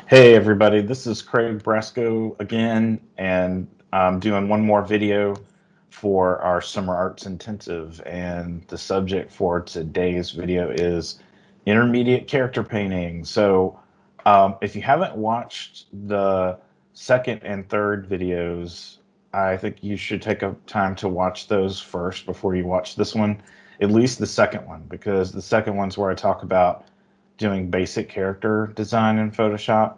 Hey everybody, this is Craig Brasco again, and I'm doing one more video for our Summer Arts Intensive, and the subject for today's video is intermediate character painting. So if you haven't watched the second and third videos, I think you should take a time to watch those first before you watch this one, at least the second one, because the second one's where I talk about doing basic character design in Photoshop.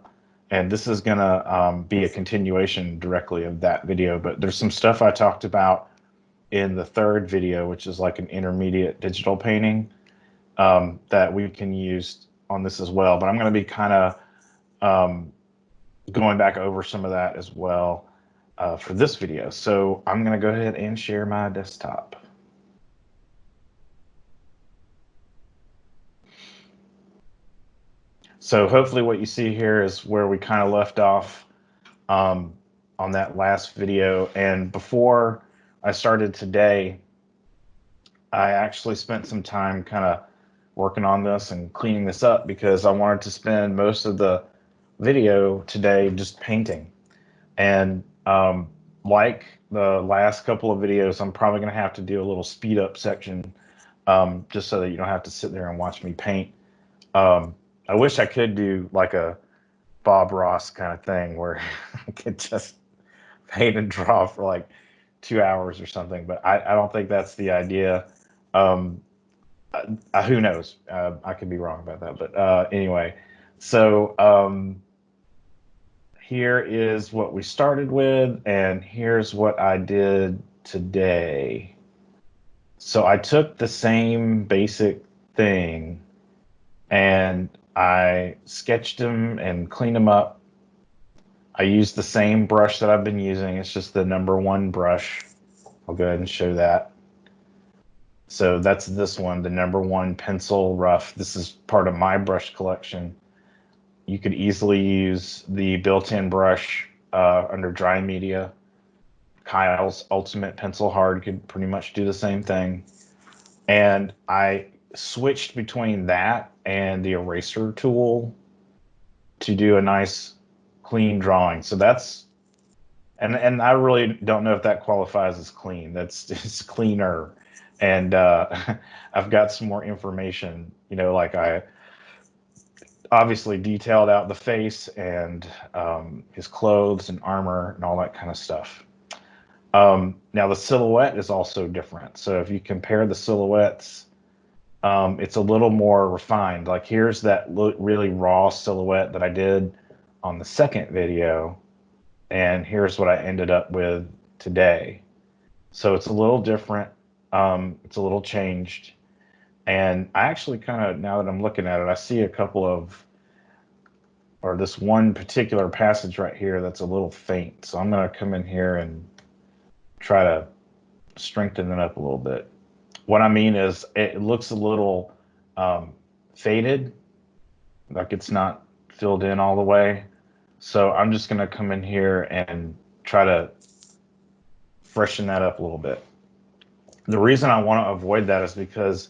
And this is gonna be a continuation directly of that video, but there's some stuff I talked about in the third video, which is like an intermediate digital painting that we can use on this as well. But I'm gonna be kind of going back over some of that as well for this video. So I'm gonna go ahead and share my desktop. So hopefully what you see here is where we kind of left off on that last video. And before I started today, I actually spent some time kind of working on this and cleaning this up because I wanted to spend most of the video today just painting. And like the last couple of videos, I'm probably going to have to do a little speed up section just so that you don't have to sit there and watch me paint. I wish I could do like a Bob Ross kind of thing where I could just paint and draw for like 2 hours or something, but I don't think that's the idea. Who knows? I could be wrong about that, but anyway, so here is what we started with, and here's what I did today. So I took the same basic thing and I sketched them and cleaned them up. I used the same brush that I've been using. It's just the #1 brush. I'll go ahead and show that. So that's this one, the #1 pencil rough. This is part of my brush collection. You could easily use the built-in brush under dry media. Kyle's Ultimate Pencil Hard could pretty much do the same thing. And I switched between that and the eraser tool to do a nice clean drawing. So that's, and I really don't know if that qualifies as clean. It's cleaner. And I've got some more information, like I obviously detailed out the face and his clothes and armor and all that kind of stuff. Now the silhouette is also different. So if you compare the silhouettes, it's a little more refined. Like here's that really raw silhouette that I did on the second video, and here's what I ended up with today. So it's a little different. It's a little changed. And I actually kind of, now that I'm looking at it, I see a couple of, or this one particular passage right here that's a little faint. So I'm going to come in here and try to strengthen it up a little bit. What I mean is it looks a little faded, like it's not filled in all the way. So I'm just going to come in here and try to freshen that up a little bit. The reason I want to avoid that is because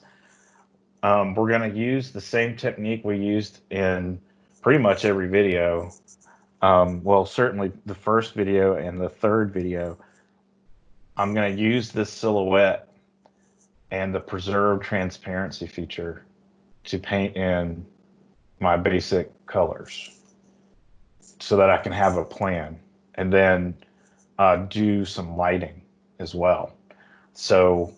we're going to use the same technique we used in pretty much every video. Well, certainly the first video and the third video. I'm going to use this silhouette and the preserve transparency feature to paint in my basic colors so that I can have a plan, and then do some lighting as well. So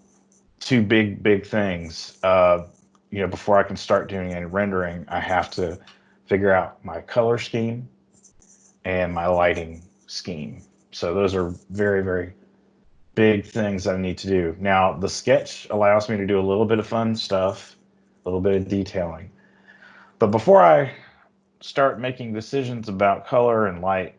two big things, before I can start doing any rendering, I have to figure out my color scheme and my lighting scheme. So those are very big things that I need to do. Now, the sketch allows me to do a little bit of fun stuff, a little bit of detailing. But before I start making decisions about color and light,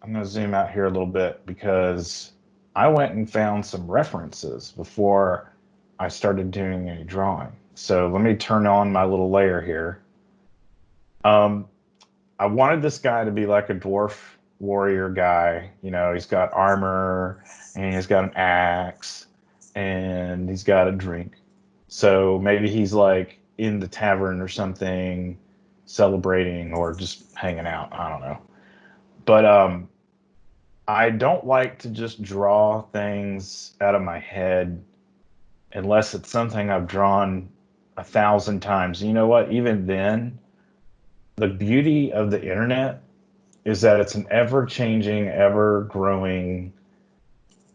I'm going to zoom out here a little bit because I went and found some references before I started doing any drawing. So let me turn on my little layer here. I wanted this guy to be like a dwarf warrior guy. He's got armor and he's got an axe and he's got a drink. So maybe he's like in the tavern or something, celebrating or just hanging out. I don't know. But I don't like to just draw things out of my head unless it's something I've drawn 1,000 times. You know what? Even then, the beauty of the internet is that it's an ever changing, ever growing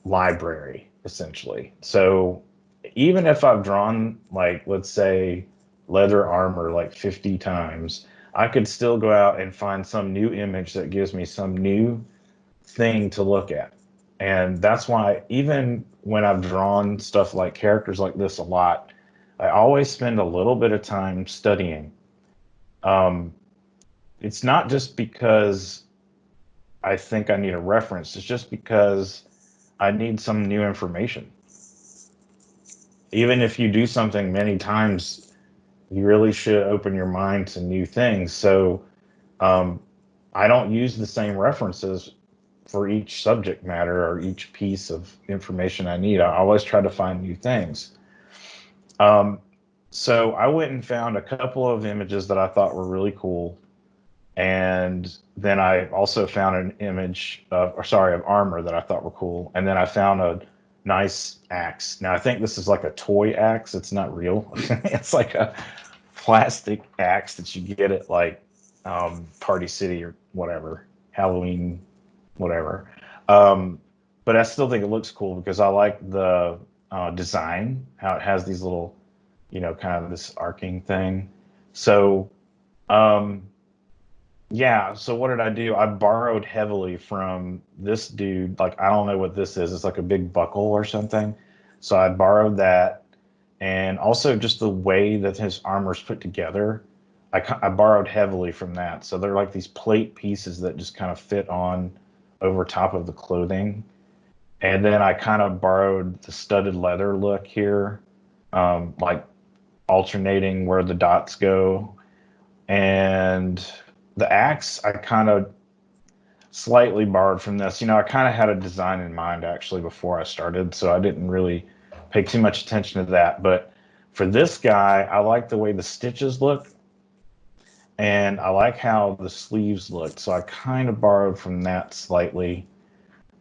library, essentially. So even if I've drawn, like, let's say, leather armor like 50 times, I could still go out and find some new image that gives me some new thing to look at. And that's why, even when I've drawn stuff like characters like this a lot, I always spend a little bit of time studying. Um, it's not just because I think I need a reference, it's just because I need some new information. Even if you do something many times, you really should open your mind to new things. So um, I don't use the same references for each subject matter or each piece of information I need. I always try to find new things. Um, so I went and found a couple of images that I thought were really cool. And then I also found an image of armor that I thought were cool. And then I found a nice axe. Now I think this is like a toy axe. It's not real. It's like a plastic axe that you get at like Party City or whatever, Halloween, whatever. Um, but I still think it looks cool because I like the design, how it has these little, kind of this arcing thing. So, um, yeah. So what did I do? I borrowed heavily from this dude. Like, I don't know what this is. It's like a big buckle or something. So I borrowed that, and also just the way that his armor's put together. I borrowed heavily from that. So they're like these plate pieces that just kind of fit on over top of the clothing. And then I kind of borrowed the studded leather look here, like alternating where the dots go. And the axe, I kind of slightly borrowed from this. I kind of had a design in mind actually before I started, so I didn't really pay too much attention to that. But for this guy, I like the way the stitches look, and I like how the sleeves looked. So I kind of borrowed from that slightly.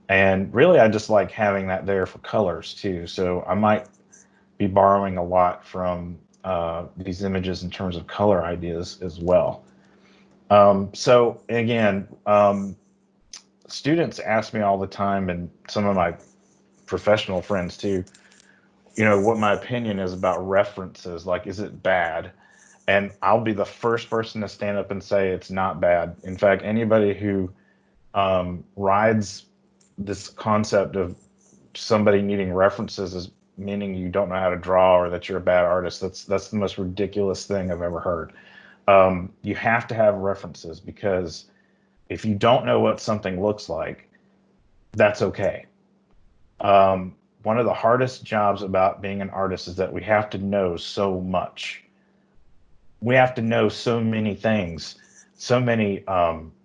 And really, I just like having that there for colors too. So I might be borrowing a lot from these images in terms of color ideas as well. So again, students ask me all the time, and some of my professional friends too, what my opinion is about references. Like, is it bad? And I'll be the first person to stand up and say it's not bad. In fact, anybody who rides this concept of somebody needing references as meaning you don't know how to draw or that you're a bad artist, that's the most ridiculous thing I've ever heard. You have to have references, because if you don't know what something looks like, that's okay. One of the hardest jobs about being an artist is that we have to know so much. We have to know so many things, so many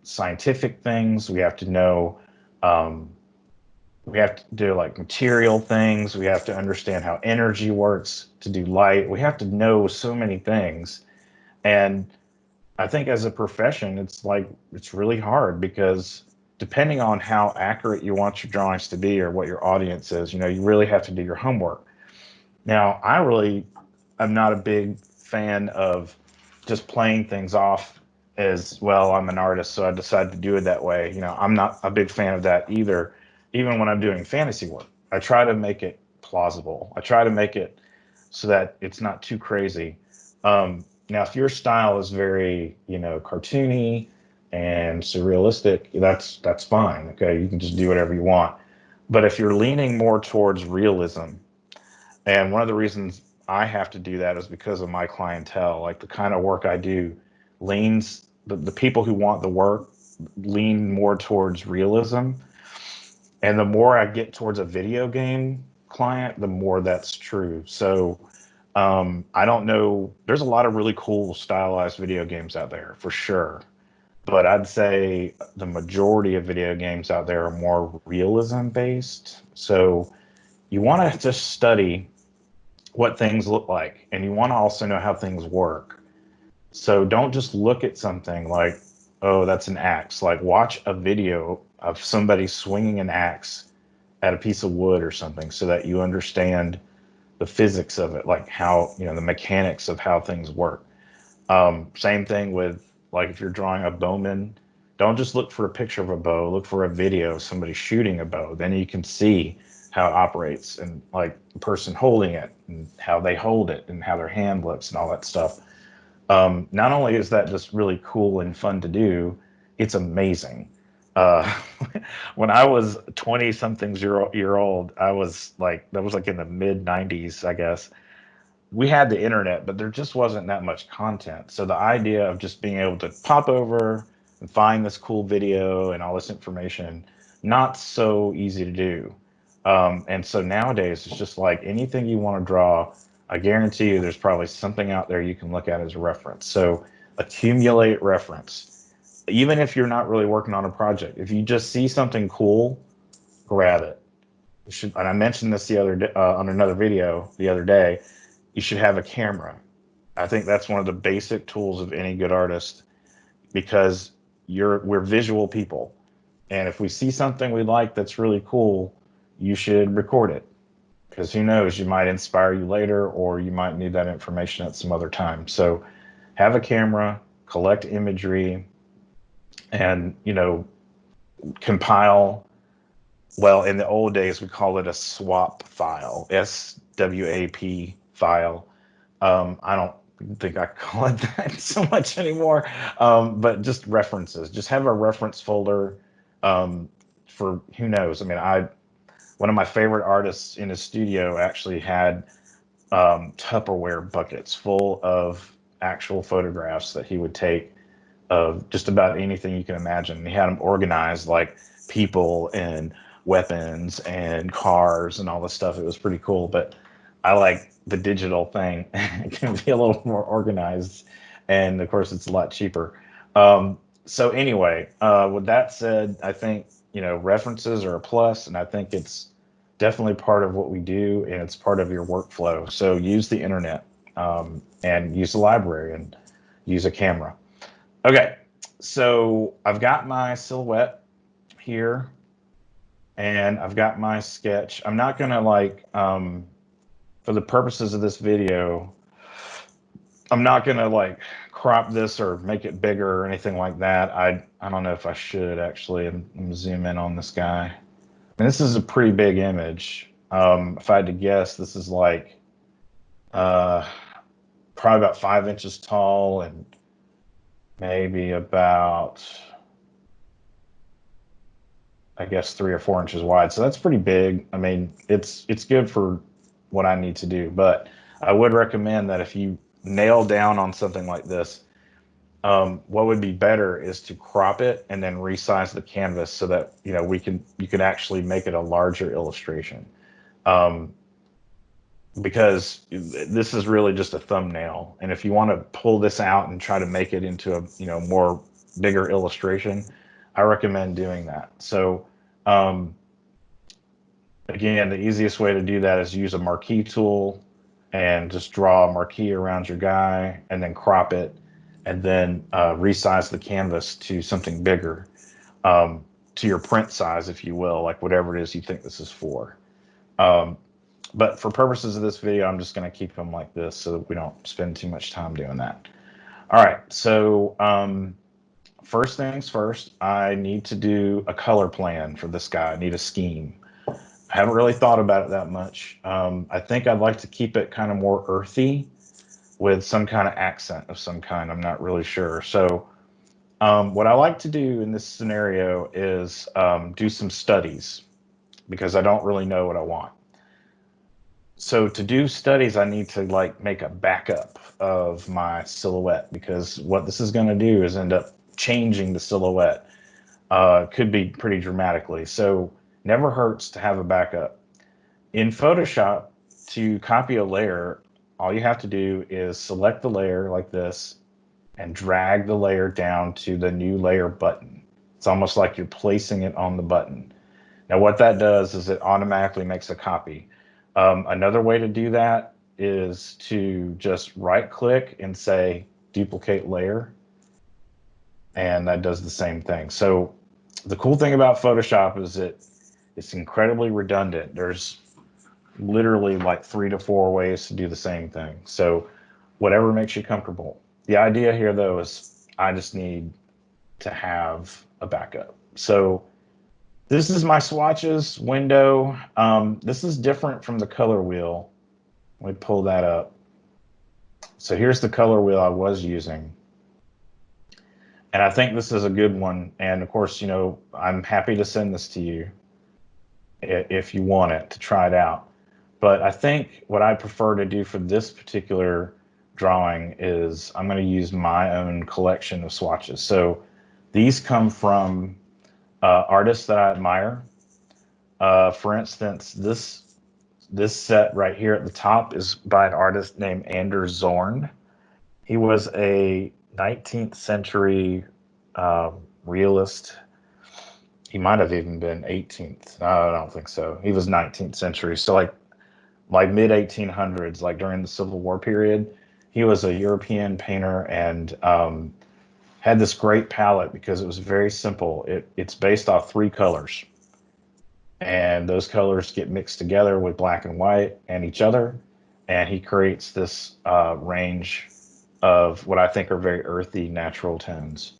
scientific things. We have to know, we have to do like material things. We have to understand how energy works to do light. We have to know so many things. And I think as a profession, it's really hard, because depending on how accurate you want your drawings to be or what your audience is, you really have to do your homework. Now, I'm not a big fan of just playing things off as, well, I'm an artist, so I decided to do it that way. I'm not a big fan of that either. Even when I'm doing fantasy work, I try to make it plausible. I try to make it so that it's not too crazy. Now, if your style is very, cartoony and surrealistic, that's fine. Okay, you can just do whatever you want. But if you're leaning more towards realism, and one of the reasons I have to do that is because of my clientele, like the kind of work I do leans, the people who want the work lean more towards realism. And the more I get towards a video game client, the more that's true. So I don't know. There's a lot of really cool stylized video games out there for sure. But I'd say the majority of video games out there are more realism based. So you want to just study what things look like, and you want to also know how things work. So don't just look at something like, oh, that's an axe. Like watch a video of somebody swinging an axe at a piece of wood or something so that you understand the physics of it, like how, the mechanics of how things work. Same thing with like if you're drawing a bowman, don't just look for a picture of a bow, look for a video of somebody shooting a bow. Then you can see how it operates and like the person holding it and how they hold it and how their hand looks and all that stuff. Not only is that just really cool and fun to do, it's amazing. Uh, when I was 20 something year old, I was like, that was like in the mid 90s, I guess. We had the internet, but there just wasn't that much content. So the idea of just being able to pop over and find this cool video and all this information, not so easy to do. And so nowadays, it's just like anything you want to draw, I guarantee you there's probably something out there you can look at as a reference. So accumulate reference. Even if you're not really working on a project, if you just see something cool, grab it. And I mentioned this the other day, on another video the other day. You should have a camera. I think that's one of the basic tools of any good artist because we're visual people. And if we see something we like that's really cool, you should record it because who knows, you might inspire you later or you might need that information at some other time. So have a camera, collect imagery, and compile. Well, in the old days we call it a swap file, SWAP file. I don't think I call it that so much anymore, but just references. Just have a reference folder for who knows. I mean, one of my favorite artists in his studio actually had Tupperware buckets full of actual photographs that he would take of just about anything you can imagine. He had them organized like people and weapons and cars and all this stuff. It was pretty cool, but I like the digital thing. It can be a little more organized, and of course, it's a lot cheaper. So anyway, with that said, I think references are a plus, and I think it's definitely part of what we do, and it's part of your workflow. So use the internet, and use the library, and use a camera. Okay, so I've got my silhouette here, and I've got my sketch. I'm not gonna for the purposes of this video, I'm not gonna crop this or make it bigger or anything like that. I don't know if I should actually. I'm gonna zoom in on this guy. And this is a pretty big image. If I had to guess, this is uh, probably about 5 inches tall and maybe about, I guess, 3 or 4 inches wide. So that's pretty big. I mean, it's good for what I need to do, but I would recommend that if you nail down on something like this, what would be better is to crop it and then resize the canvas so that you can actually make it a larger illustration. Um, because this is really just a thumbnail, and if you want to pull this out and try to make it into a more bigger illustration, I recommend doing that. So um, again, the easiest way to do that is use a marquee tool and just draw a marquee around your guy and then crop it and then resize the canvas to something bigger, to your print size, if you will, like whatever it is you think this is for. Um, but for purposes of this video, I'm just going to keep them like this so that we don't spend too much time doing that. All right, so first things first, I need to do a color plan for this guy. I need a scheme. I haven't really thought about it that much. I think I'd like to keep it kind of more earthy with some kind of accent of some kind. I'm not really sure. So what I like to do in this scenario is do some studies because I don't really know what I want. So to do studies, I need to make a backup of my silhouette because what this is going to do is end up changing the silhouette. Could be pretty dramatically. So never hurts to have a backup. In Photoshop, to copy a layer, all you have to do is select the layer like this and drag the layer down to the new layer button. It's almost like you're placing it on the button. Now what that does is it automatically makes a copy. Another way to do that is to just right click and say duplicate layer, and that does the same thing. So the cool thing about Photoshop is it's incredibly redundant. There's literally like 3 to 4 ways to do the same thing. So whatever makes you comfortable. The idea here, though, is I just need to have a backup. So this is my swatches window. This is different from the color wheel. Let me pull that up. So here's the color wheel I was using. And I think this is a good one. And of course, you know, I'm happy to send this to you if you want it to try it out. But I think what I prefer to do for this particular drawing is I'm going to use my own collection of swatches. So these come from artists that I admire. For instance, this set right here at the top is by an artist named Anders Zorn. He was a 19th century realist. He might have even been 18th. I don't think so. He was 19th century. So like mid 1800s, like during the Civil War period. He was a European painter and had this great palette because it was very simple. It's based off 3 colors. And those colors get mixed together with black and white and each other. And he creates this range of what I think are very earthy, natural tones.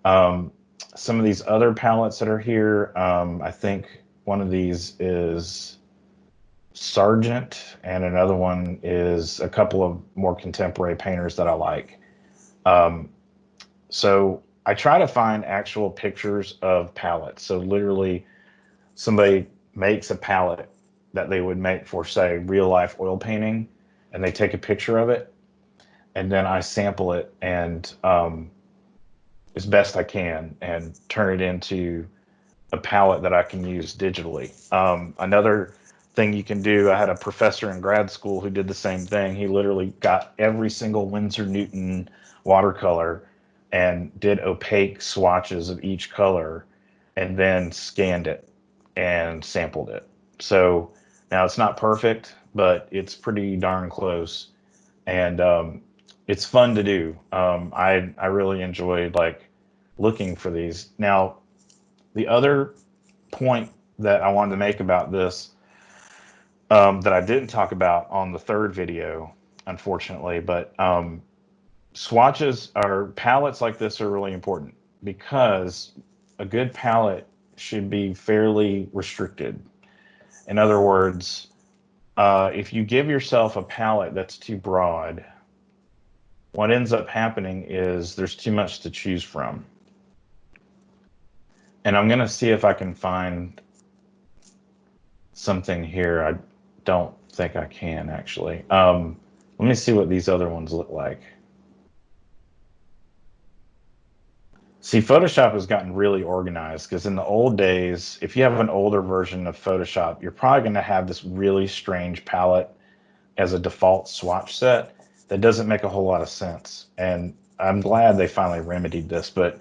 Some of these other palettes that are here, I think one of these is Sargent, and another one is a couple of more contemporary painters that I like. So I try to find actual pictures of palettes. So literally somebody makes a palette that they would make for, say, real life oil painting, and they take a picture of it, and then I sample it and as best I can and turn it into a palette that I can use digitally. Another thing you can do, I had a professor in grad school who did the same thing. He literally got every single Winsor Newton watercolor and did opaque swatches of each color and then scanned it and sampled it. So now it's not perfect, but it's pretty darn close. And it's fun to do. I really enjoyed like looking for these. Now, the other point that I wanted to make about this that I didn't talk about on the third video, unfortunately, but swatches or palettes like this are really important because a good palette should be fairly restricted. In other words, if you give yourself a palette that's too broad, what ends up happening is there's too much to choose from. And I'm going to see if I can find something here. I don't think I can, actually. Let me see what these other ones look like. See, Photoshop has gotten really organized because in the old days, if you have an older version of Photoshop, you're probably going to have this really strange palette as a default swatch set that doesn't make a whole lot of sense. And I'm glad they finally remedied this. But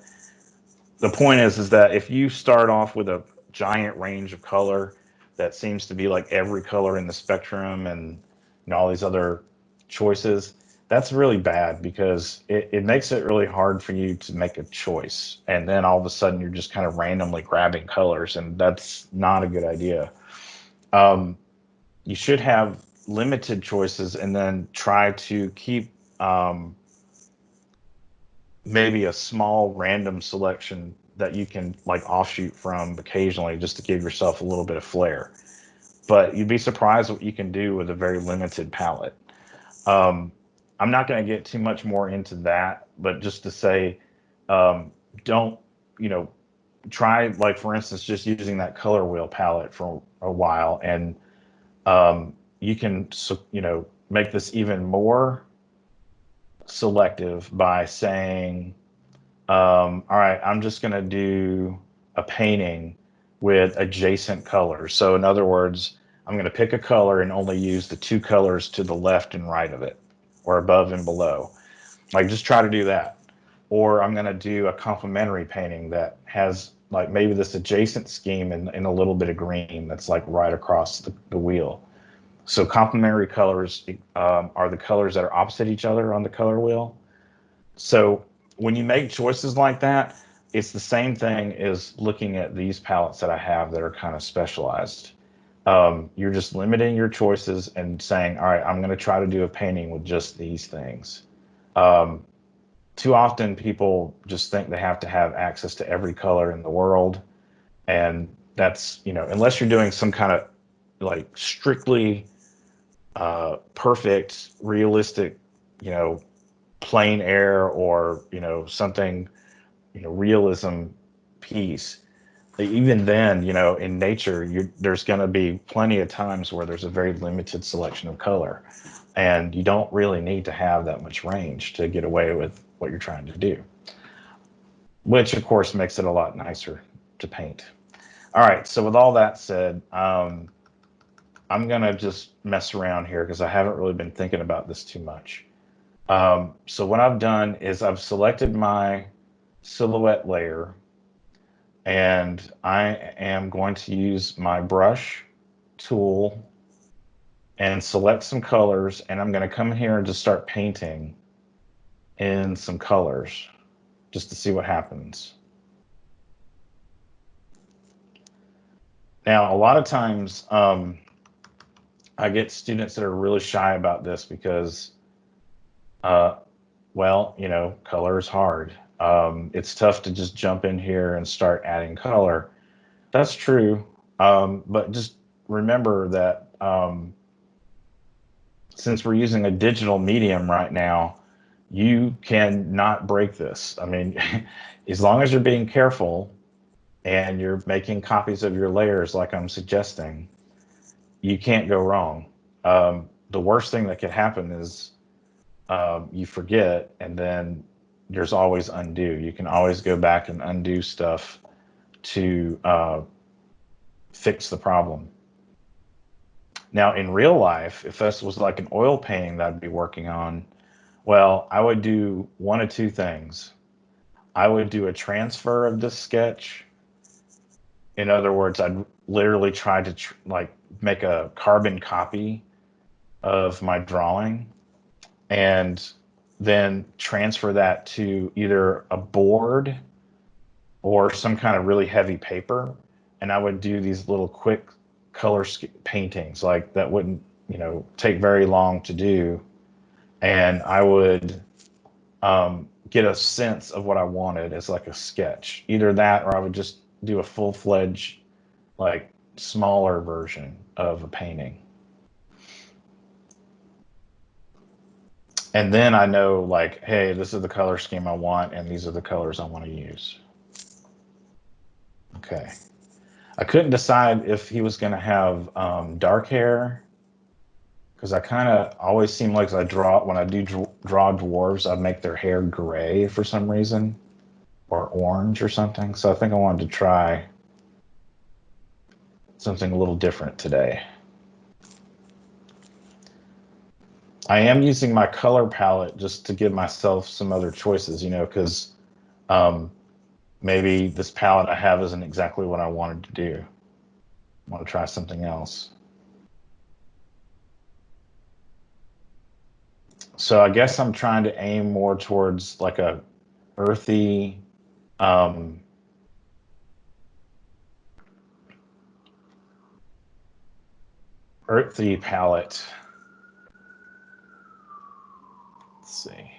the point is that if you start off with a giant range of color that seems to be like every color in the spectrum and you know, all these other choices, that's really bad because it makes it really hard for you to make a choice. And then all of a sudden you're just kind of randomly grabbing colors, and that's not a good idea. You should have limited choices and then try to keep maybe a small random selection that you can like offshoot from occasionally just to give yourself a little bit of flair. But you'd be surprised what you can do with a very limited palette. I'm not going to get too much more into that, but just to say, don't, you know, try, like, for instance, just using that color wheel palette for a while, and you can, you know, make this even more selective by saying, all right, I'm just going to do a painting with adjacent colors. So in other words, I'm going to pick a color and only use the 2 colors to the left and right of it, or above and below. Like, just try to do that. Or I'm going to do a complementary painting that has like maybe this adjacent scheme and a little bit of green that's like right across the wheel. So complementary colors are the colors that are opposite each other on the color wheel. So when you make choices like that, it's the same thing as looking at these palettes that I have that are kind of specialized. You're just limiting your choices and saying, all right, I'm going to try to do a painting with just these things. Um, Too often people just think they have to have access to every color in the world. And that's, unless you're doing some kind of like strictly perfect, realistic, you know, plain air or, something, realism piece. Even then, in nature, there's going to be plenty of times where there's a very limited selection of color. And you don't really need to have that much range to get away with what you're trying to do, which of course makes it a lot nicer to paint. All right, so with all that said, I'm gonna just mess around here because I haven't really been thinking about this too much. So what I've done is I've selected my silhouette layer, and I am going to use my brush tool and select some colors, and I'm going to come here and just start painting in some colors just to see what happens. Now, a lot of times I get students that are really shy about this because, well, color is hard. It's tough to just jump in here and start adding color. That's true. But just remember that since we're using a digital medium right now, you can not break this. I mean, as long as you're being careful and you're making copies of your layers like I'm suggesting, you can't go wrong. The worst thing that could happen is you forget, and then there's always undo. You can always go back and undo stuff to fix the problem. Now, in real life, if this was like an oil painting that I'd be working on, well, I would do one of two things. I would do a transfer of this sketch. In other words, I'd literally try to like make a carbon copy of my drawing and then transfer that to either a board or some kind of really heavy paper. And I would do these little quick color paintings like that wouldn't, take very long to do. And I would get a sense of what I wanted as like a sketch. Either that or I would just do a full-fledged, like smaller version of a painting. And then I know like, hey, this is the color scheme I want and these are the colors I want to use. Okay. I couldn't decide if he was going to have dark hair, because I kind of always seem like when I do draw dwarves, I make their hair gray for some reason, or orange or something. So I think I wanted to try something a little different today. I am using my color palette just to give myself some other choices, because maybe this palette I have isn't exactly what I wanted to do. I want to try something else. So I guess I'm trying to aim more towards like a earthy, earthy palette. Let's see.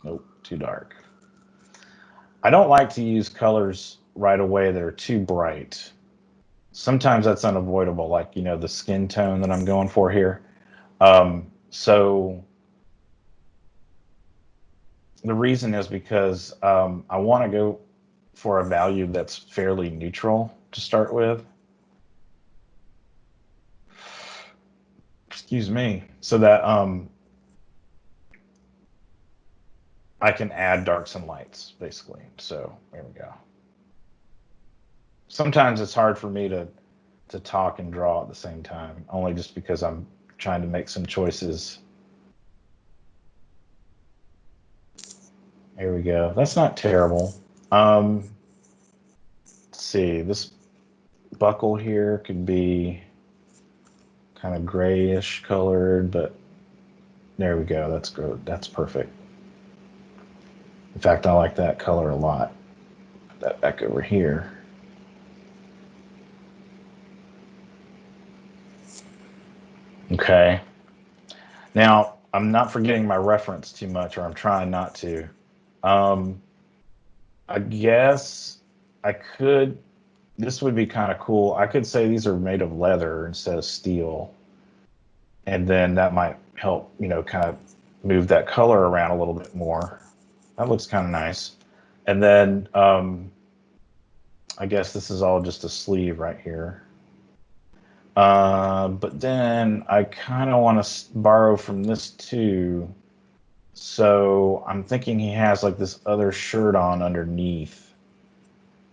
Nope, too dark. I don't like to use colors right away that are too bright. Sometimes that's unavoidable, like, the skin tone that I'm going for here. So the reason is because I want to go for a value that's fairly neutral to start with. Excuse me. So that I can add darks and lights, basically. So there we go. Sometimes it's hard for me to talk and draw at the same time, only just because I'm trying to make some choices. There we go. That's not terrible. Let's see. This buckle here could be kind of grayish colored, but there we go. That's good. That's perfect. In fact, I like that color a lot. Put that back over here. Okay. Now, I'm not forgetting my reference too much, or I'm trying not to. Um, I guess I could, this would be kind of cool. I could say these are made of leather instead of steel. And then that might help, kind of move that color around a little bit more. That looks kind of nice. And then I guess this is all just a sleeve right here. But then I kind of want to borrow from this too. So I'm thinking he has like this other shirt on underneath.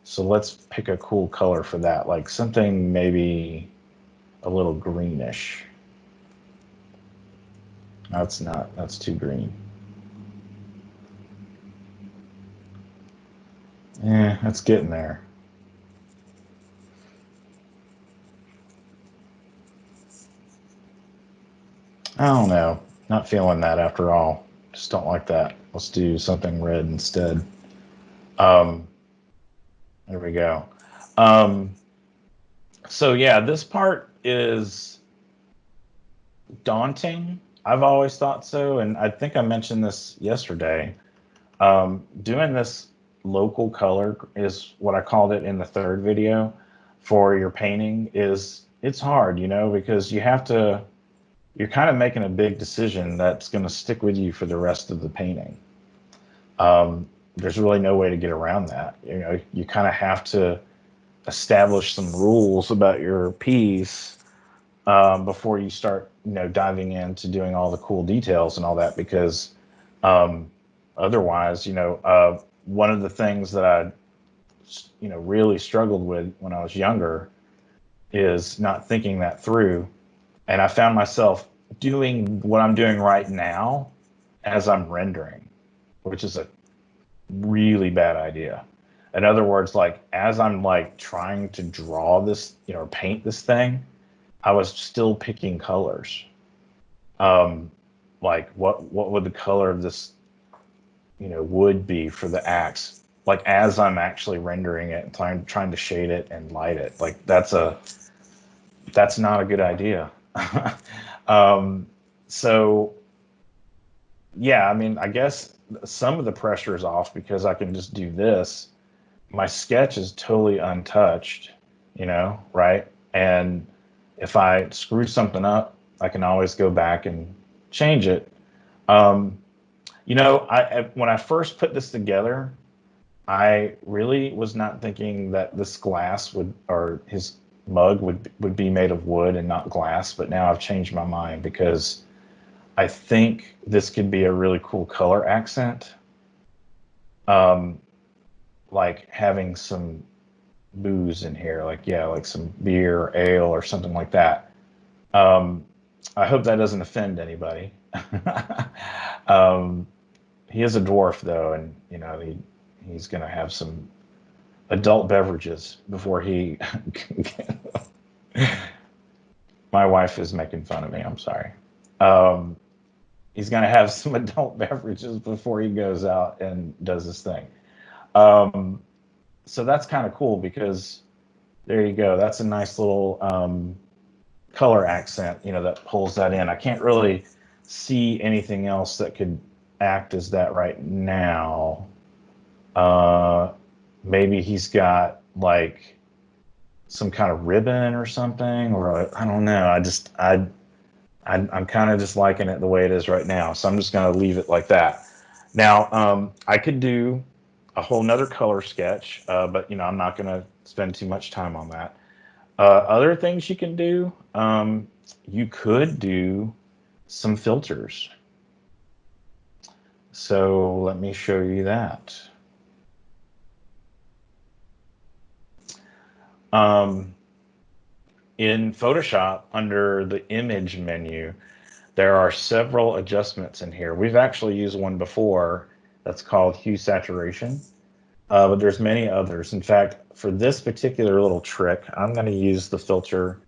So let's pick a cool color for that, like something maybe a little greenish. That's too green. Yeah, that's getting there. I don't know. Not feeling that after all. Just don't like that. Let's do something red instead. Um, there we go. Um, so yeah, this part is daunting. I've always thought so, and I think I mentioned this yesterday. Doing this local color is what I called it in the third video for your painting. It's hard, because you're kind of making a big decision that's going to stick with you for the rest of the painting. There's really no way to get around that. You kind of have to establish some rules about your piece before you start, diving into doing all the cool details and all that, because otherwise, one of the things that I, really struggled with when I was younger is not thinking that through. And I found myself doing what I'm doing right now as I'm rendering, which is a really bad idea. In other words, like as I'm like trying to draw this, or paint this thing, I was still picking colors. Like what would the color of this, would be for the axe? Like as I'm actually rendering it and trying to shade it and light it, like that's not a good idea. So yeah, I mean, I guess some of the pressure is off because I can just do this. My sketch is totally untouched, right? And if I screw something up, I can always go back and change it. Um, when I first put this together, I really was not thinking that this glass or his mug would be made of wood and not glass, but now I've changed my mind because I think this could be a really cool color accent. Like having some booze in here, like some beer, or ale, or something like that. Um, I hope that doesn't offend anybody. um, he is a dwarf though, and he's gonna have some adult beverages before he. My wife is making fun of me. I'm sorry. Um, he's gonna have some adult beverages before he goes out and does his thing. Um, so that's kind of cool because there you go. That's a nice little color accent, that pulls that in. I can't really see anything else that could act as that right now. Maybe he's got like some kind of ribbon or something, or I don't know. I'm kind of just liking it the way it is right now. So I'm just going to leave it like that. Now, I could do a whole nother color sketch, but I'm not going to spend too much time on that. Other things you can do, you could do some filters. So let me show you that. In Photoshop, under the image menu, there are several adjustments in here. We've actually used one before that's called hue saturation, but there's many others. In fact, for this particular little trick, I'm going to use the filter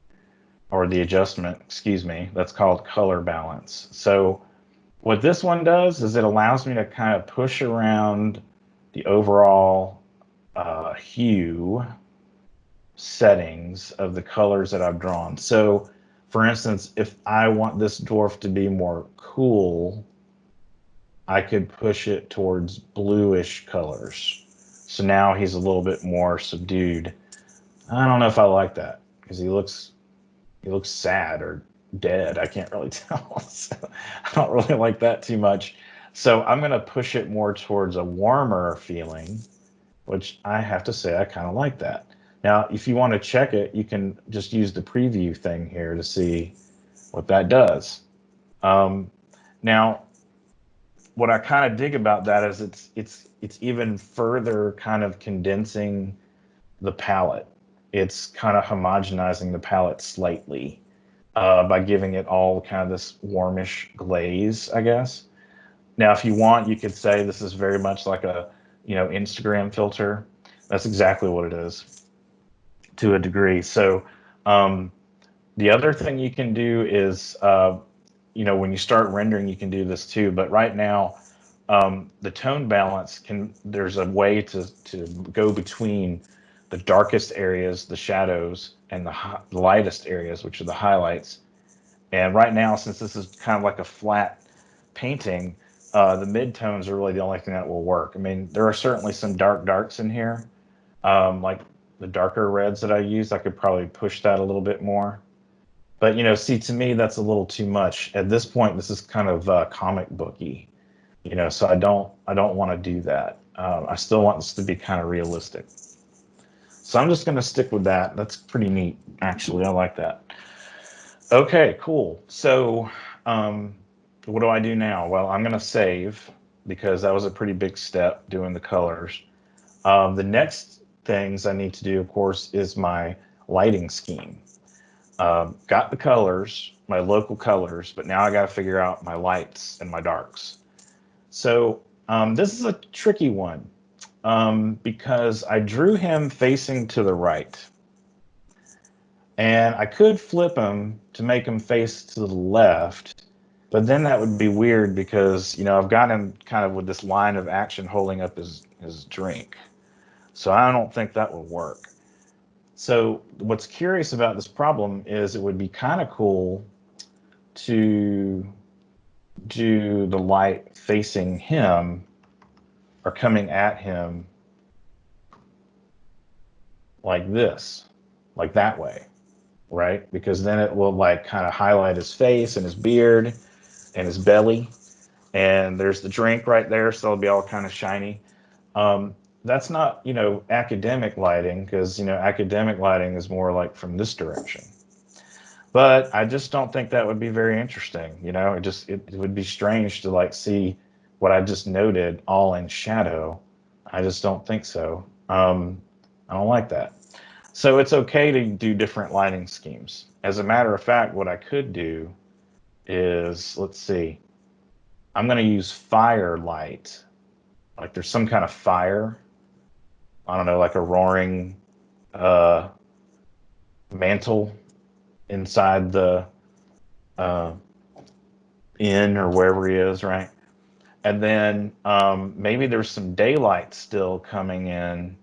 or the adjustment, excuse me, that's called color balance. So what this one does is it allows me to kind of push around the overall hue settings of the colors that I've drawn. So for instance, if I want this dwarf to be more cool, I could push it towards bluish colors. So now he's a little bit more subdued. I don't know if I like that because he looks sad or dead. I can't really tell. So I don't really like that too much. So I'm going to push it more towards a warmer feeling, which I have to say I kind of like that. Now, if you want to check it, you can just use the preview thing here to see what that does. Now, what I kind of dig about that is it's even further kind of condensing the palette. It's kind of homogenizing the palette slightly by giving it all kind of this warmish glaze, I guess. Now, if you want, you could say this is very much like a Instagram filter. That's exactly what it is to a degree. So the other thing you can do is when you start rendering, you can do this too. But right now, the tone balance there's a way to go between the darkest areas, the shadows, and the lightest areas, which are the highlights. And right now, since this is kind of like a flat painting, the midtones are really the only thing that will work. I mean, there are certainly some darks in here, like the darker reds that I use. I could probably push that a little bit more. But see, to me, that's a little too much. At this point, this is kind of comic booky, so I don't want to do that. I still want this to be kind of realistic. So I'm just going to stick with that. That's pretty neat, actually. I like that. Okay, cool. So what do I do now? Well, I'm going to save because that was a pretty big step doing the colors. The next things I need to do, of course, is my lighting scheme. Got the colors, my local colors, but now I got to figure out my lights and my darks. So this is a tricky one because I drew him facing to the right. And I could flip him to make him face to the left, but then that would be weird because, I've got him kind of with this line of action holding up his drink. So I don't think that would work. So what's curious about this problem is it would be kind of cool to do the light facing him or coming at him like this, like that way, right? Because then it will like kind of highlight his face and his beard and his belly. And there's the drink right there, so it'll be all kind of shiny. That's not, academic lighting, because, academic lighting is more like from this direction. But I just don't think that would be very interesting. It would be strange to like see what I just noted all in shadow. I just don't think so. I don't like that. So it's okay to do different lighting schemes. As a matter of fact, what I could do is, let's see, I'm going to use firelight. Like there's some kind of fire. I don't know, like a roaring mantle inside the inn or wherever he is, right? And then maybe there's some daylight still coming in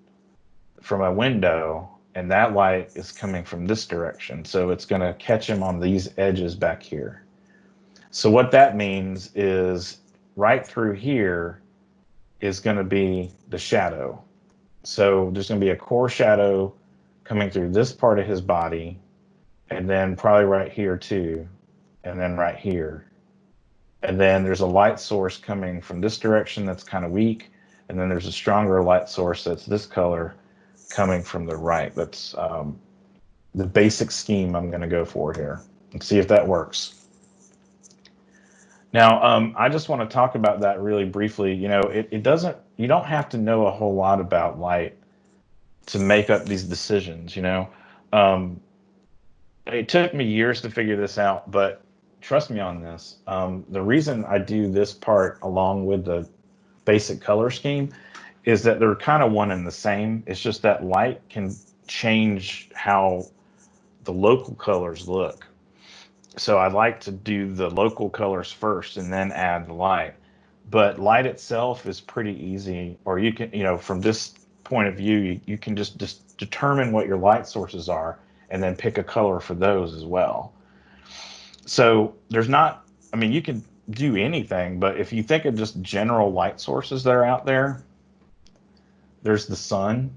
from a window, and that light is coming from this direction. So it's going to catch him on these edges back here. So what that means is right through here is going to be the shadow. So there's going to be a core shadow coming through this part of his body, and then probably right here too, and then right here. And then there's a light source coming from this direction that's kind of weak, and then there's a stronger light source that's this color coming from the right. That's the basic scheme I'm going to go for here and see if that works. Now, I just want to talk about that really briefly. You don't have to know a whole lot about light to make up these decisions. It took me years to figure this out, but trust me on this. The reason I do this part along with the basic color scheme is that they're kind of one and the same. It's just that light can change how the local colors look. So I like to do the local colors first and then add the light. But light itself is pretty easy, or you can, from this point of view, you can just determine what your light sources are and then pick a color for those as well. So there's not, I mean, you can do anything, but if you think of just general light sources that are out there, there's the sun,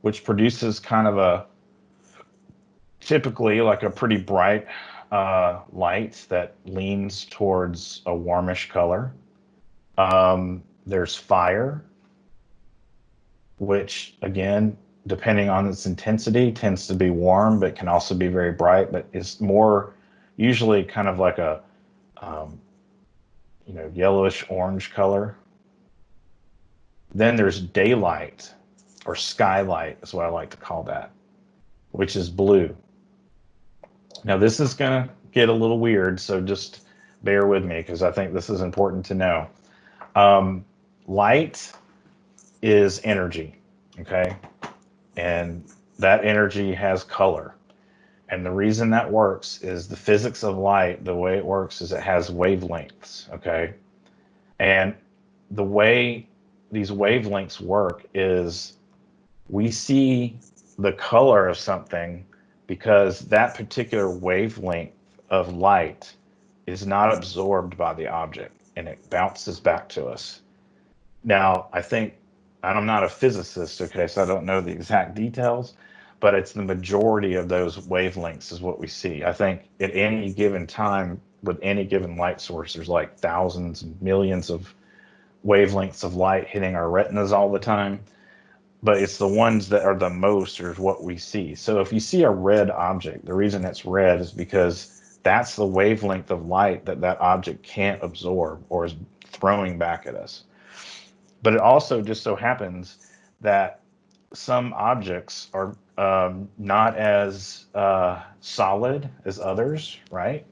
which produces kind of a typically like a pretty bright light that leans towards a warmish color. There's fire, which again, depending on its intensity, tends to be warm, but can also be very bright, but is more usually kind of like a um, yellowish orange color. Then there's daylight, or skylight is what I like to call that, which is blue. Now this is going to get a little weird, so just bear with me because I think this is important to know. Light is energy, okay? And that energy has color. And the reason that works is the physics of light, the way it works is it has wavelengths, okay? And the way these wavelengths work is we see the color of something because that particular wavelength of light is not absorbed by the object and it bounces back to us. Now, I think, and I'm not a physicist, okay, so I don't know the exact details, but it's the majority of those wavelengths is what we see. I think at any given time with any given light source, there's like thousands and millions of wavelengths of light hitting our retinas all the time, but it's the ones that are the most or what we see. So if you see a red object, the reason it's red is because that's the wavelength of light that that object can't absorb or is throwing back at us. But it also just so happens that some objects are not as solid as others, right?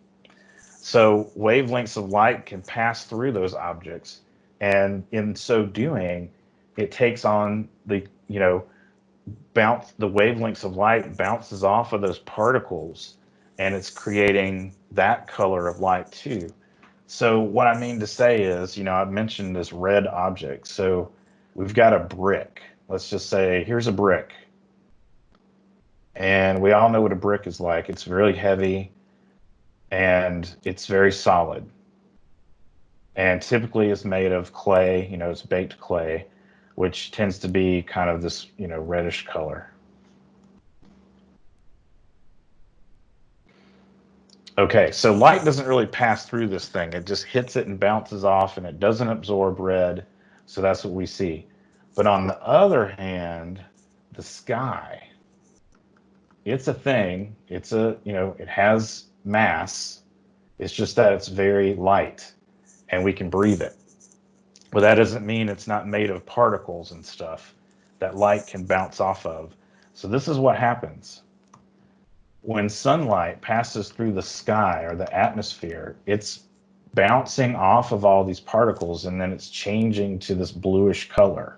So wavelengths of light can pass through those objects, and in so doing, it takes on the the wavelengths of light bounces off of those particles, and it's creating that color of light too. So what I mean to say is, I've mentioned this red object. So we've got a brick. Let's just say here's a brick, and we all know what a brick is like. It's really heavy and it's very solid, and typically it's made of clay. It's baked clay, which tends to be kind of this reddish color. Okay, so light doesn't really pass through this thing. It just hits it and bounces off, and it doesn't absorb red. So that's what we see. But on the other hand, the sky, it's a thing. It has mass. It's just that it's very light and we can breathe it. But that doesn't mean it's not made of particles and stuff that light can bounce off of. So this is what happens. When sunlight passes through the sky or the atmosphere, it's bouncing off of all these particles and then it's changing to this bluish color,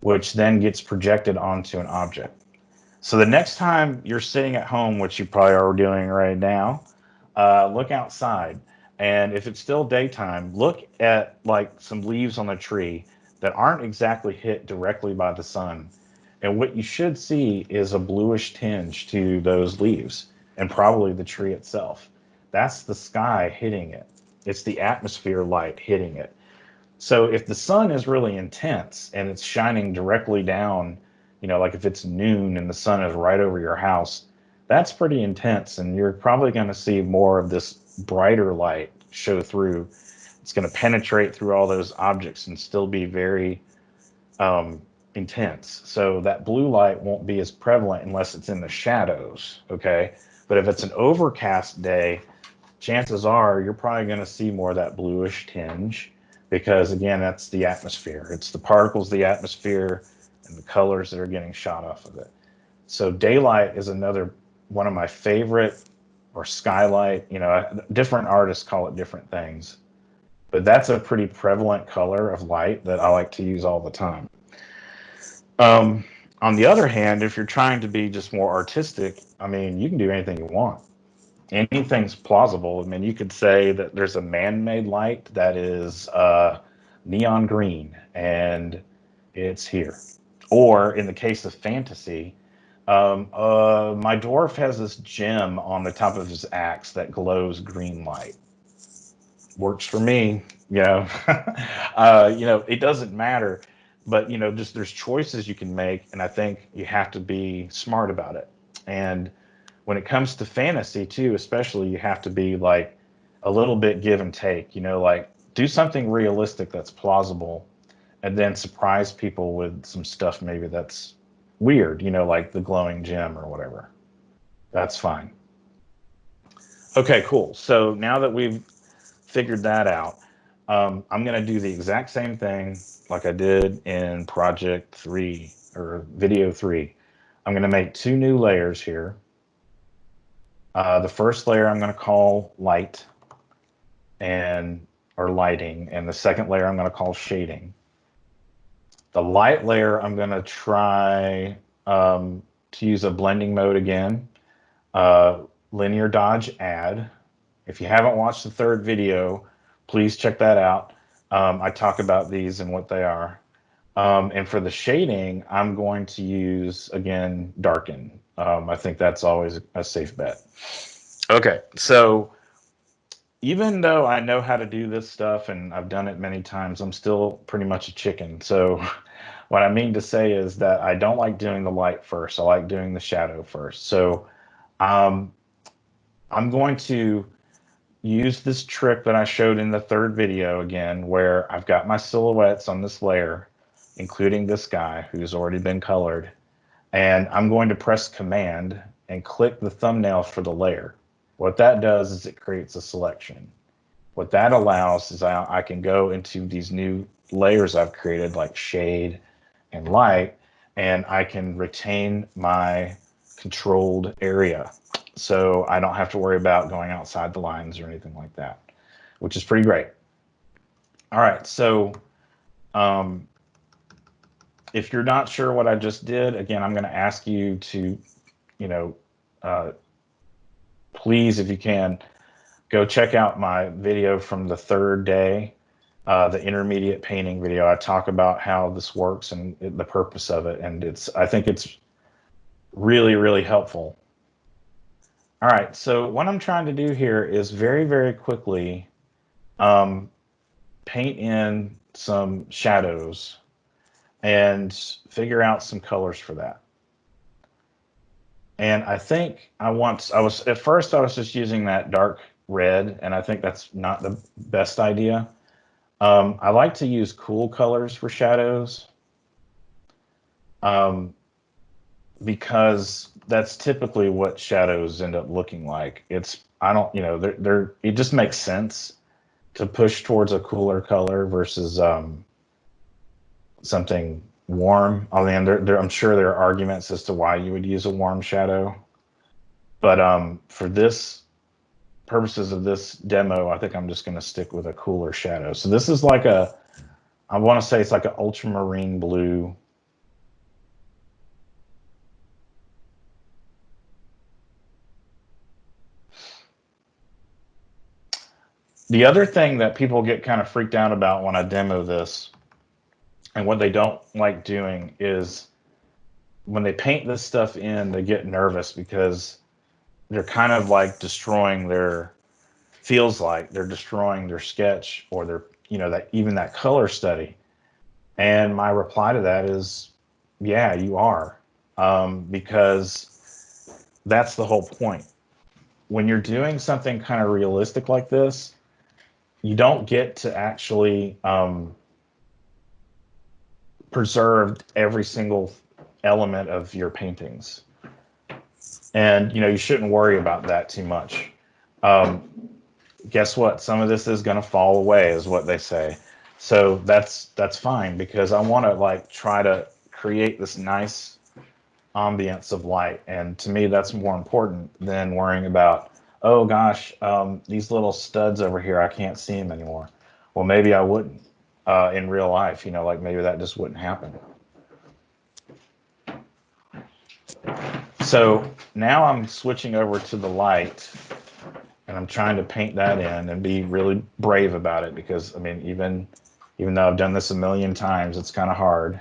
which then gets projected onto an object. So the next time you're sitting at home, which you probably are doing right now, look outside. And if it's still daytime, look at like some leaves on the tree that aren't exactly hit directly by the sun. And what you should see is a bluish tinge to those leaves and probably the tree itself. That's the sky hitting it. It's the atmosphere light hitting it. So if the sun is really intense and it's shining directly down, like if it's noon and the sun is right over your house, that's pretty intense. And you're probably going to see more of this brighter light show through. It's going to penetrate through all those objects and still be very intense. So that blue light won't be as prevalent unless it's in the shadows, okay? But if it's an overcast day, chances are you're probably going to see more of that bluish tinge because, again, that's the atmosphere. It's the particles of the atmosphere and the colors that are getting shot off of it. So daylight is another one of my favorite, or skylight. Different artists call it different things. But that's a pretty prevalent color of light that I like to use all the time. On the other hand, if you're trying to be just more artistic, I mean, you can do anything you want. anything's plausible. I mean, you could say that there's a man-made light that is neon green, and it's here. Or in the case of fantasy, my dwarf has this gem on the top of his axe that glows green light. Works for me, you know. It doesn't matter, but just there's choices you can make, and I think you have to be smart about it. And when it comes to fantasy too, especially, you have to be like a little bit give and take. Like do something realistic that's plausible, and then surprise people with some stuff maybe that's weird. Like the glowing gem or whatever. That's fine. Okay, cool. So now that we've figured that out, I'm going to do the exact same thing like I did in project 3 or video 3. I'm going to make 2 new layers here. The first layer I'm going to call light or lighting, and the second layer I'm going to call shading. The light layer I'm going to try to use a blending mode again, linear dodge add. If you haven't watched the 3rd video, please check that out. I talk about these and what they are. And for the shading, I'm going to use, again, darken. I think that's always a safe bet. Okay, so even though I know how to do this stuff and I've done it many times, I'm still pretty much a chicken. So what I mean to say is that I don't like doing the light first. I like doing the shadow first. So I'm going to use this trick that I showed in the 3rd video again, where I've got my silhouettes on this layer, including this guy who's already been colored. And I'm going to press Command and click the thumbnail for the layer. What that does is it creates a selection. What that allows is I can go into these new layers I've created, like shade and light, and I can retain my controlled area. So I don't have to worry about going outside the lines or anything like that, which is pretty great. All right, so if you're not sure what I just did, again, I'm going to ask you to, please, if you can, go check out my video from the 3rd day, the intermediate painting video. I talk about how this works and the purpose of it, and I think it's really, really helpful. All right, so what I'm trying to do here is very, very quickly paint in some shadows and figure out some colors for that. And I think at first I was just using that dark red, and I think that's not the best idea. I like to use cool colors for shadows, because that's typically what shadows end up looking like. It just makes sense to push towards a cooler color versus something warm. I mean, I'm sure there are arguments as to why you would use a warm shadow, but for this purposes of this demo, I think I'm just going to stick with a cooler shadow. So this is like I want to say it's like an ultramarine blue. The other thing that people get kind of freaked out about when I demo this, and what they don't like doing, is when they paint this stuff in, they get nervous because they're kind of like feels like they're destroying their sketch or that color study. And my reply to that is, yeah, you are, because that's the whole point. When you're doing something kind of realistic like this, you don't get to actually preserve every single element of your paintings. And, you shouldn't worry about that too much. Guess what? Some of this is going to fall away, is what they say. So that's fine, because I want to try to create this nice ambience of light. And to me, that's more important than worrying about, oh gosh, these little studs over here, I can't see them anymore. Well, maybe I wouldn't in real life, maybe that just wouldn't happen. So now I'm switching over to the light, And I'm trying to paint that in and be really brave about it because, I mean, even though I've done this a million times, it's kind of hard.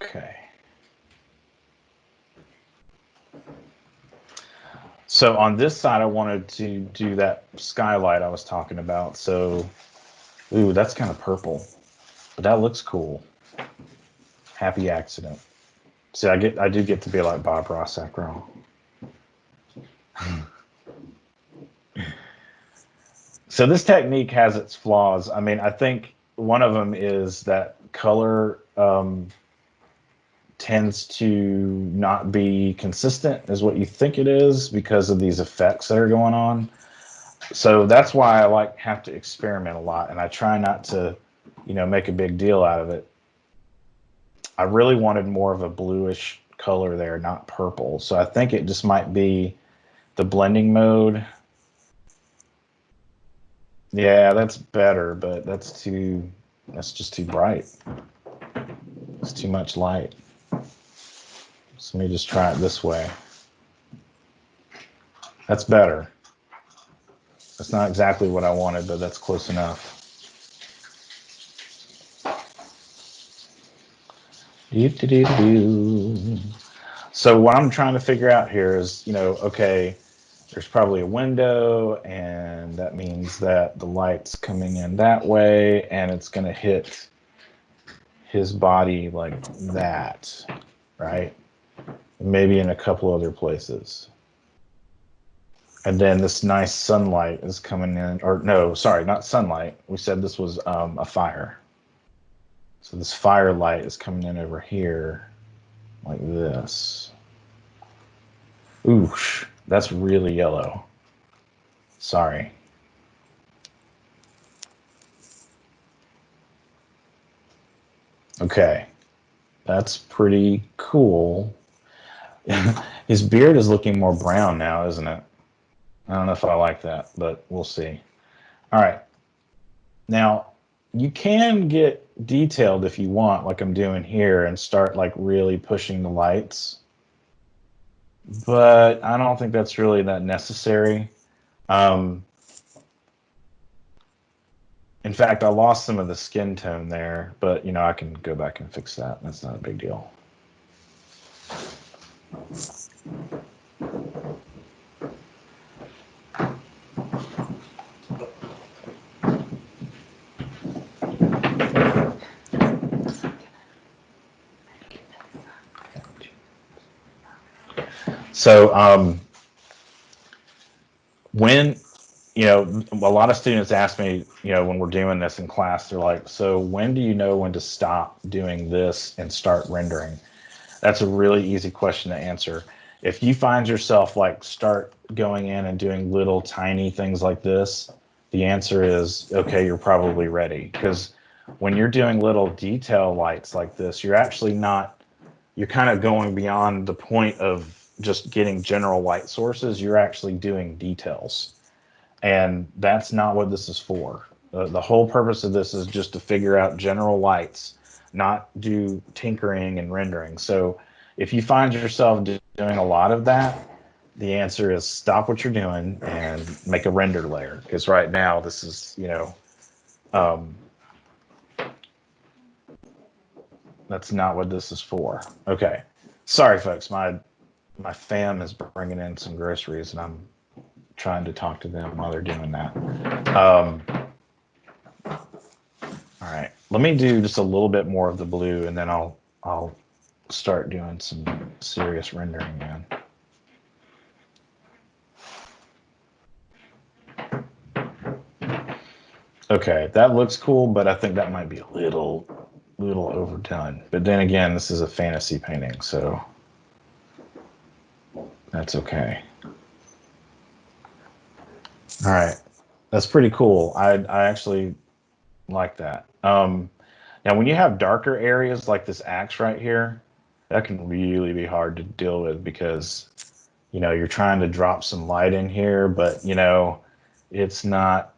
Okay. So on this side, I wanted to do that skylight I was talking about. So, ooh, that's kind of purple, but that looks cool. Happy accident. See, I do get to be like Bob Ross after all. So this technique has its flaws. I mean, I think one of them is that color tends to not be consistent as what you think it is because of these effects that are going on. So that's why I have to experiment a lot, and I try not to, make a big deal out of it. I really wanted more of a bluish color there, not purple. So I think it just might be the blending mode. Yeah, that's better, but that's just too bright. It's too much light. So let me just try it this way. That's better. That's not exactly what I wanted, but that's close enough. So what I'm trying to figure out here is, okay, there's probably a window, and that means that the light's coming in that way, and it's going to hit his body like that, right? Maybe in a couple other places. And then this nice sunlight is coming in, or no, sorry, not sunlight. We said this was a fire. So this firelight is coming in over here like this. Oosh, that's really yellow. Sorry. Okay, that's pretty cool. His beard is looking more brown now, isn't it? I don't know if I like that, but we'll see. All right. Now, you can get detailed if you want, like I'm doing here, and start like really pushing the lights. But I don't think that's really that necessary. In fact, I lost some of the skin tone there, but I can go back and fix that. That's not a big deal. So when a lot of students ask me, when we're doing this in class, they're like, so when do you know when to stop doing this and start rendering? That's a really easy question to answer. If you find yourself start going in and doing little tiny things like this, the answer is, okay, you're probably ready. Because when you're doing little detail lights like this, you're kind of going beyond the point of just getting general light sources. You're actually doing details. And that's not what this is for. The whole purpose of this is just to figure out general lights, not do tinkering and rendering. So if you find yourself doing a lot of that, the answer is stop what you're doing and make a render layer. Because right now this is, that's not what this is for. Okay. Sorry, folks. My fam is bringing in some groceries, and I'm trying to talk to them while they're doing that. All right, let me do just a little bit more of the blue, and then I'll start doing some serious rendering, man. Okay, that looks cool, but I think that might be a little overdone. But then again, this is a fantasy painting, so that's okay. All right, that's pretty cool. I actually like that. Now, when you have darker areas like this axe right here, that can really be hard to deal with because, you're trying to drop some light in here, but, it's not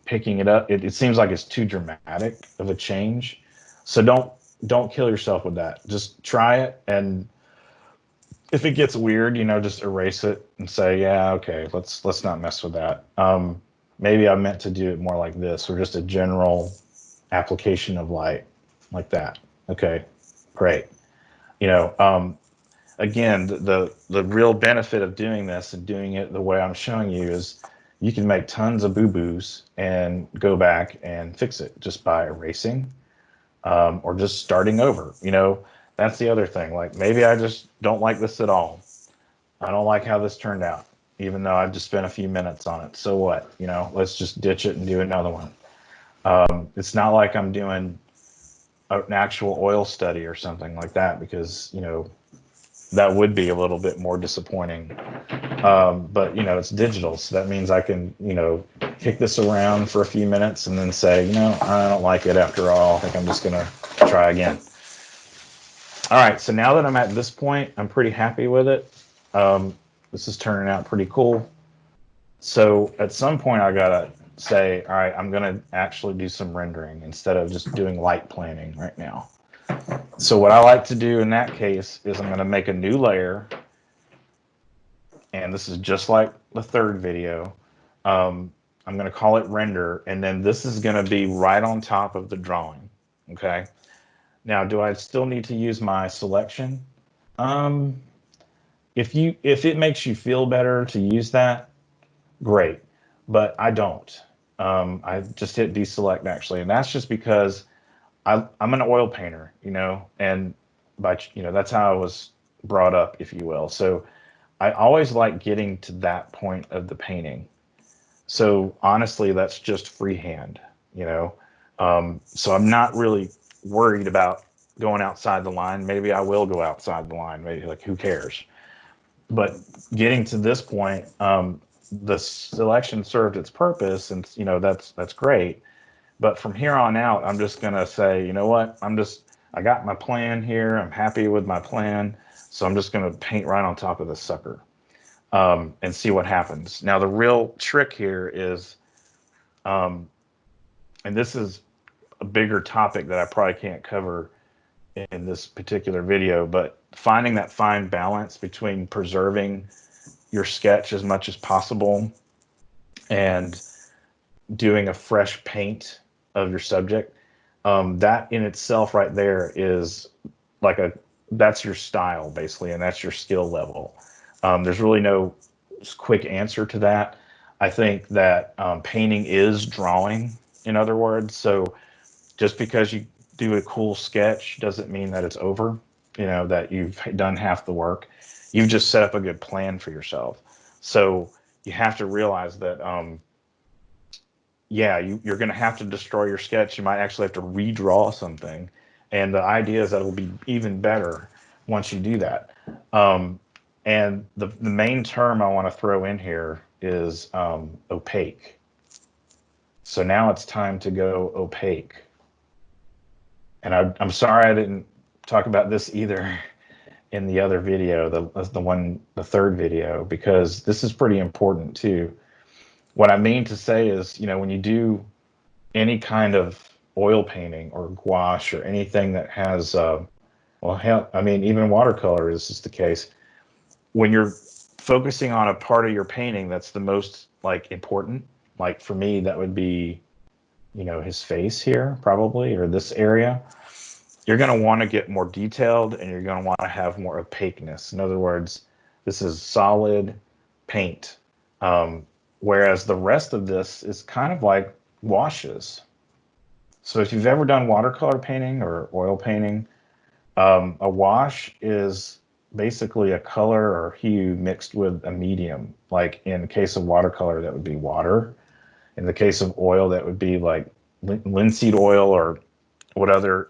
picking it up. It seems like it's too dramatic of a change. So don't kill yourself with that. Just try it, and if it gets weird, just erase it and say, yeah, okay, let's not mess with that. Maybe I meant to do it more like this, or just a general application of light like that. Okay, great. Again, the real benefit of doing this and doing it the way I'm showing you is you can make tons of boo-boos and go back and fix it just by erasing, or just starting over. That's the other thing. Like, maybe I just don't like this at all. I don't like how this turned out, even though I've just spent a few minutes on it. So what? Let's just ditch it and do another one. It's not like I'm doing an actual oil study or something like that, because that would be a little bit more disappointing. But it's digital, so that means I can kick this around for a few minutes and then say, I don't like it after all. I think I'm just gonna try again. All right, so now that I'm at this point, I'm pretty happy with it. This is turning out pretty cool. So at some point I gotta say, all right, I'm gonna actually do some rendering instead of just doing light planning right now. So what I like to do in that case is I'm gonna make a new layer, and this is just like the third video. I'm gonna call it render, and then this is gonna be right on top of the drawing, okay? Now, do I still need to use my selection? If it makes you feel better to use that, great, but I don't. I just hit deselect actually, and that's just because I'm an oil painter, and that's how I was brought up, if you will. So I always like getting to that point of the painting. So honestly, that's just freehand, so I'm not really worried about going outside the line. Maybe I will go outside the line. Maybe, like, who cares? But getting to this point, the selection served its purpose, and that's great. But from here on out, I'm just gonna say, you know what? I got my plan here. I'm happy with my plan, so I'm just gonna paint right on top of this sucker, and see what happens. Now, the real trick here is, and this is a bigger topic that I probably can't cover in this particular video, but finding that fine balance between preserving your sketch as much as possible and doing a fresh paint of your subject, that in itself right there is that's your style basically, and that's your skill level. There's really no quick answer to that. I think that painting is drawing, in other words. So just because you do a cool sketch doesn't mean that it's over, that you've done half the work. You've just set up a good plan for yourself. So you have to realize that, you're going to have to destroy your sketch. You might actually have to redraw something. And the idea is that it will be even better once you do that. And the main term I want to throw in here is opaque. So now it's time to go opaque. And I'm sorry I didn't talk about this either in the other video, the third video, because this is pretty important too. What I mean to say is, when you do any kind of oil painting or gouache or anything that has, even watercolor is just the case. When you're focusing on a part of your painting that's the most important, like for me, that would be, his face here probably, or this area. You're going to want to get more detailed, and you're going to want to have more opaqueness. In other words, this is solid paint. Whereas the rest of this is kind of like washes. So if you've ever done watercolor painting or oil painting, a wash is basically a color or hue mixed with a medium. Like in the case of watercolor, that would be water. In the case of oil, that would be like linseed oil or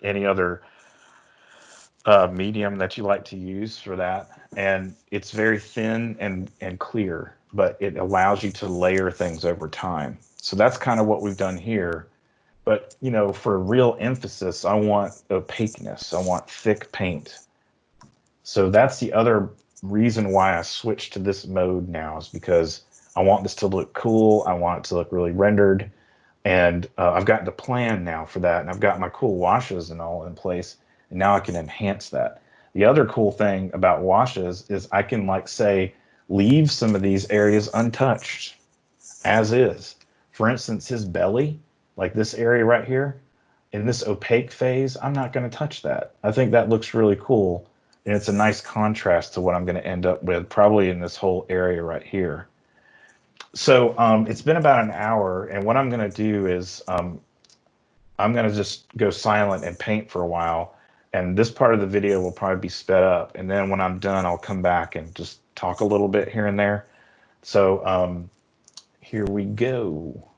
any other medium that you like to use for that. And it's very thin and clear, but it allows you to layer things over time. So that's kind of what we've done here. But, for real emphasis, I want opaqueness. I want thick paint. So that's the other reason why I switched to this mode now, is because I want this to look cool. I want it to look really rendered. And I've got the plan now for that, and I've got my cool washes and all in place, and now I can enhance that. The other cool thing about washes is I can, like, say, leave some of these areas untouched as is. For instance, his belly, like this area right here, in this opaque phase, I'm not going to touch that. I think that looks really cool, and it's a nice contrast to what I'm going to end up with probably in this whole area right here. So it's been about an hour, and what I'm going to do is I'm going to just go silent and paint for a while, and this part of the video will probably be sped up, and then when I'm done, I'll come back and just talk a little bit here and there. So here we go.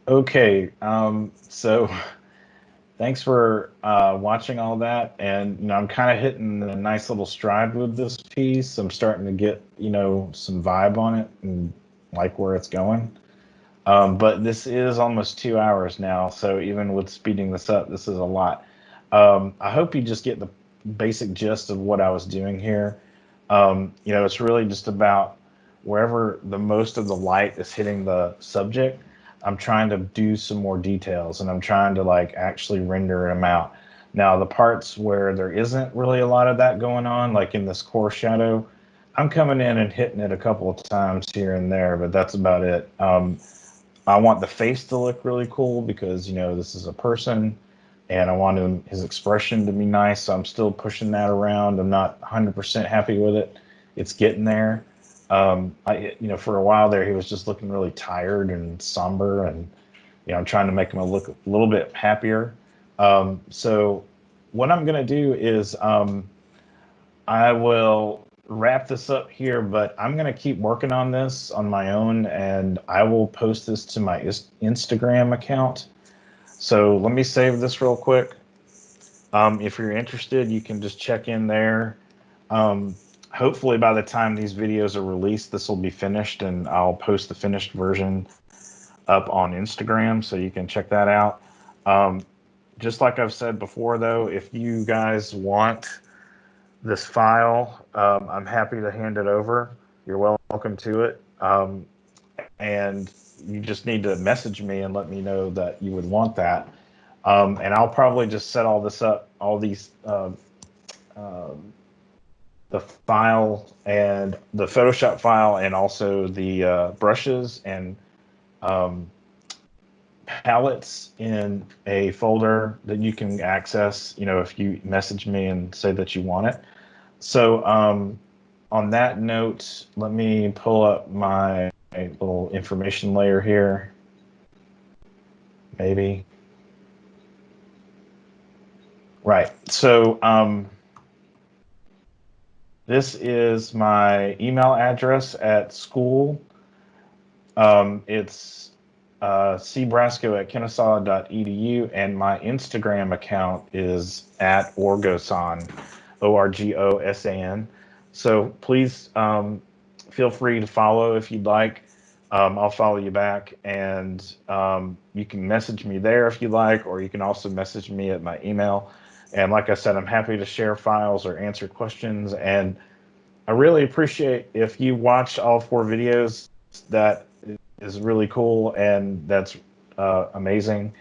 Okay, so thanks for watching all that, and I'm kind of hitting a nice little stride with this piece. I'm starting to get some vibe on it and like where it's going. But this is almost 2 hours now, so even with speeding this up, this is a lot. I hope you just get the basic gist of what I was doing here. It's really just about wherever the most of the light is hitting the subject, I'm trying to do some more details and I'm trying to like actually render them out. Now, the parts where there isn't really a lot of that going on, like in this core shadow, I'm coming in and hitting it a couple of times here and there, but that's about it. I want the face to look really cool because this is a person, and I want his expression to be nice. So I'm still pushing that around. I'm not 100% happy with it. It's getting there. For a while there, he was just looking really tired and somber, and I'm trying to make him look a little bit happier. So what I'm gonna do is I will wrap this up here, but I'm going to keep working on this on my own, and I will post this to my Instagram account. So let me save this real quick. If you're interested, you can just check in there. Um, Hopefully by the time these videos are released, this will be finished, and I'll post the finished version up on Instagram, so you can check that out. Um, just like I've said before, though, if you guys want this file, I'm happy to hand it over. You're welcome to it. And you just need to message me and let me know that you would want that. And I'll probably just set all this up, all these, the file and the Photoshop file, and also the brushes and um, palettes in a folder that you can access, if you message me and say that you want it. So on that note, let me pull up my little information layer here. Maybe. Right. So this is my email address at school. It's cbrasco@kennesaw.edu, and my Instagram account is at Orgosan, Orgosan. So please feel free to follow if you'd like. I'll follow you back, and you can message me there if you like, or you can also message me at my email. And like I said, I'm happy to share files or answer questions. And I really appreciate if you watch all 4 videos. That is really cool, and that's amazing.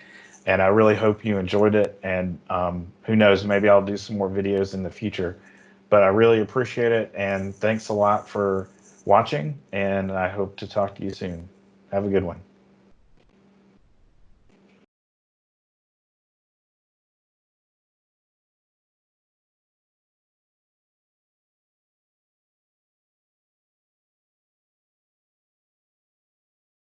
And I really hope you enjoyed it. And who knows, maybe I'll do some more videos in the future. But I really appreciate it, and thanks a lot for watching, and I hope to talk to you soon. Have a good one.